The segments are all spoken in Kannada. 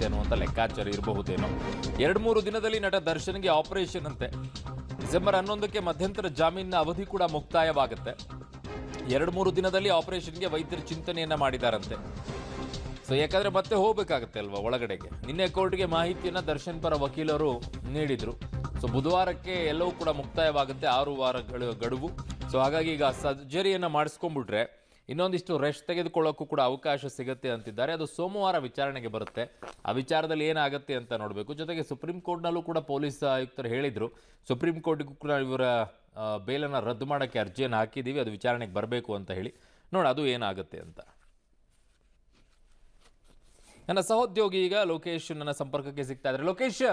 ಸಿಗುತ್ತೆ ಅನ್ನುವಂಥ ಲೆಕ್ಕಾಚಾರ ಇರಬಹುದೇನೋ. 2-3 ದಿನದಲ್ಲಿ ನಟ ದರ್ಶನ್ಗೆ ಆಪರೇಷನ್ ಅಂತೆ. ಡಿಸೆಂಬರ್ 11ಕ್ಕೆ ಮಧ್ಯಂತರ ಜಾಮೀನಿನ ಅವಧಿ ಕೂಡ ಮುಕ್ತಾಯವಾಗುತ್ತೆ. 2-3 ದಿನದಲ್ಲಿ ಆಪರೇಷನ್ಗೆ ವೈದ್ಯರು ಚಿಂತನೆಯನ್ನ ಮಾಡಿದಾರಂತೆ. ಸೊ ಯಾಕಂದ್ರೆ ಮತ್ತೆ ಹೋಗ್ಬೇಕಾಗತ್ತೆ ಅಲ್ವಾ ಒಳಗಡೆಗೆ. ನಿನ್ನೆ ಕೋರ್ಟ್ಗೆ ಮಾಹಿತಿಯನ್ನ ದರ್ಶನ್ ಪರ ವಕೀಲರು ನೀಡಿದ್ರು. ಸೊ ಬುಧವಾರಕ್ಕೆ ಎಲ್ಲವೂ ಕೂಡ ಮುಕ್ತಾಯವಾಗುತ್ತೆ, 6 ವಾರಗಳ ಗಡುವು. ಸೊ ಹಾಗಾಗಿ ಈಗ ಸರ್ಜರಿಯನ್ನ ಮಾಡಿಸ್ಕೊಂಡ್ಬಿಟ್ರೆ ಇನ್ನೊಂದಿಷ್ಟು ರೆಸ್ಟ್ ತೆಗೆದುಕೊಳ್ಳೋಕ್ಕೂ ಕೂಡ ಅವಕಾಶ ಸಿಗುತ್ತೆ ಅಂತಿದ್ದಾರೆ. ಅದು ಸೋಮವಾರ ವಿಚಾರಣೆಗೆ ಬರುತ್ತೆ. ಆ ವಿಚಾರದಲ್ಲಿ ಏನಾಗುತ್ತೆ ಅಂತ ನೋಡಬೇಕು. ಜೊತೆಗೆ ಸುಪ್ರೀಂ ಕೋರ್ಟ್ನಲ್ಲೂ ಕೂಡ ಪೊಲೀಸ್ ಆಯುಕ್ತರು ಹೇಳಿದ್ರು, ಸುಪ್ರೀಂ ಕೋರ್ಟ್ಗೂ ಕೂಡ ಇವರ ಬೇಲನ್ನು ರದ್ದು ಮಾಡೋಕ್ಕೆ ಅರ್ಜಿಯನ್ನು ಹಾಕಿದ್ದೀವಿ, ಅದು ವಿಚಾರಣೆಗೆ ಬರಬೇಕು ಅಂತ ಹೇಳಿ. ನೋಡಿ ಅದು ಏನಾಗುತ್ತೆ ಅಂತ. ನನ್ನ ಸಹೋದ್ಯೋಗಿ ಈಗ ಲೋಕೇಶ್ ನನ್ನ ಸಂಪರ್ಕಕ್ಕೆ ಸಿಗ್ತಾ ಇದ್ದಾರೆ. ಲೋಕೇಶ್,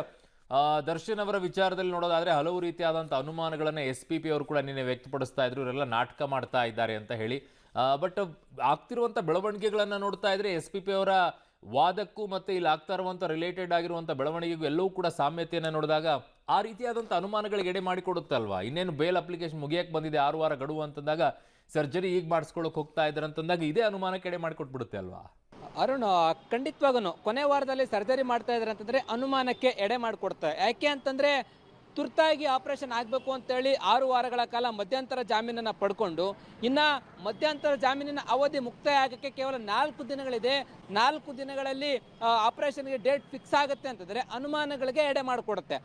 ದರ್ಶನ್ ಅವರ ವಿಚಾರದಲ್ಲಿ ನೋಡೋದಾದ್ರೆ ಹಲವು ರೀತಿಯಾದಂಥ ಅನುಮಾನಗಳನ್ನು SPP ಅವರು ಕೂಡ ನಿನ್ನೆ ವ್ಯಕ್ತಪಡಿಸ್ತಾ ಇದ್ರು, ಇವರೆಲ್ಲ ನಾಟಕ ಮಾಡ್ತಾ ಇದ್ದಾರೆ ಅಂತ ಹೇಳಿ. ಬಟ್ ಆಗ್ತಿರುವಂಥ ಬೆಳವಣಿಗೆಗಳನ್ನು ನೋಡ್ತಾ ಇದ್ರೆ SPP ಅವರ ವಾದಕ್ಕೂ ಮತ್ತೆ ಇಲ್ಲಿ ಆಗ್ತಾ ಇರುವಂಥ ರಿಲೇಟೆಡ್ ಆಗಿರುವಂಥ ಬೆಳವಣಿಗೆಗೂ ಎಲ್ಲವೂ ಕೂಡ ಸಾಮ್ಯತೆಯನ್ನು ನೋಡಿದಾಗ ಆ ರೀತಿಯಾದಂಥ ಅನುಮಾನಗಳಿಗೆ ಎಡೆ ಮಾಡಿಕೊಡುತ್ತಲ್ವಾ. ಇನ್ನೇನು ಬೇಲ್ ಅಪ್ಲಿಕೇಶನ್ ಮುಗಿಯಕ್ಕೆ ಬಂದಿದೆ, 6 ವಾರ ಗಡುವು ಅಂತಂದಾಗ ಸರ್ಜರಿ ಈಗ ಮಾಡಿಸ್ಕೊಳ್ಳೋಕೆ ಹೋಗ್ತಾ ಇದ್ದಾರೆ ಅಂತಂದಾಗ ಇದೇ ಅನುಮಾನಕ್ಕೆ ಎಡೆ ಮಾಡಿಕೊಟ್ಬಿಡುತ್ತೆ ಅಲ್ವಾ. ಅರುಣ್, ಖಂಡಿತವಾಗೂ ಕೊನೆ ವಾರದಲ್ಲಿ ಸರ್ಜರಿ ಮಾಡ್ತಾ ಇದ್ದಾರೆ ಅಂತಂದರೆ ಅನುಮಾನಕ್ಕೆ ಎಡೆ ಮಾಡಿಕೊಡ್ತಾರೆ. ಯಾಕೆ ಅಂತಂದರೆ ತುರ್ತಾಗಿ ಆಪರೇಷನ್ ಆಗಬೇಕು ಅಂತೇಳಿ 6 ವಾರಗಳ ಕಾಲ ಮಧ್ಯಂತರ ಜಾಮೀನನ್ನು ಪಡ್ಕೊಂಡು ಇನ್ನು ಮಧ್ಯಂತರ ಜಾಮೀನಿನ ಅವಧಿ ಮುಕ್ತಾಯ ಆಗೋಕ್ಕೆ ಕೇವಲ 4 ದಿನಗಳಿದೆ. 4 ದಿನಗಳಲ್ಲಿ ಆಪರೇಷನ್ಗೆ ಡೇಟ್ ಫಿಕ್ಸ್ ಆಗುತ್ತೆ ಅಂತಂದರೆ ಅನುಮಾನಗಳಿಗೆ ಎಡೆ ಮಾಡಿಕೊಡುತ್ತೆ.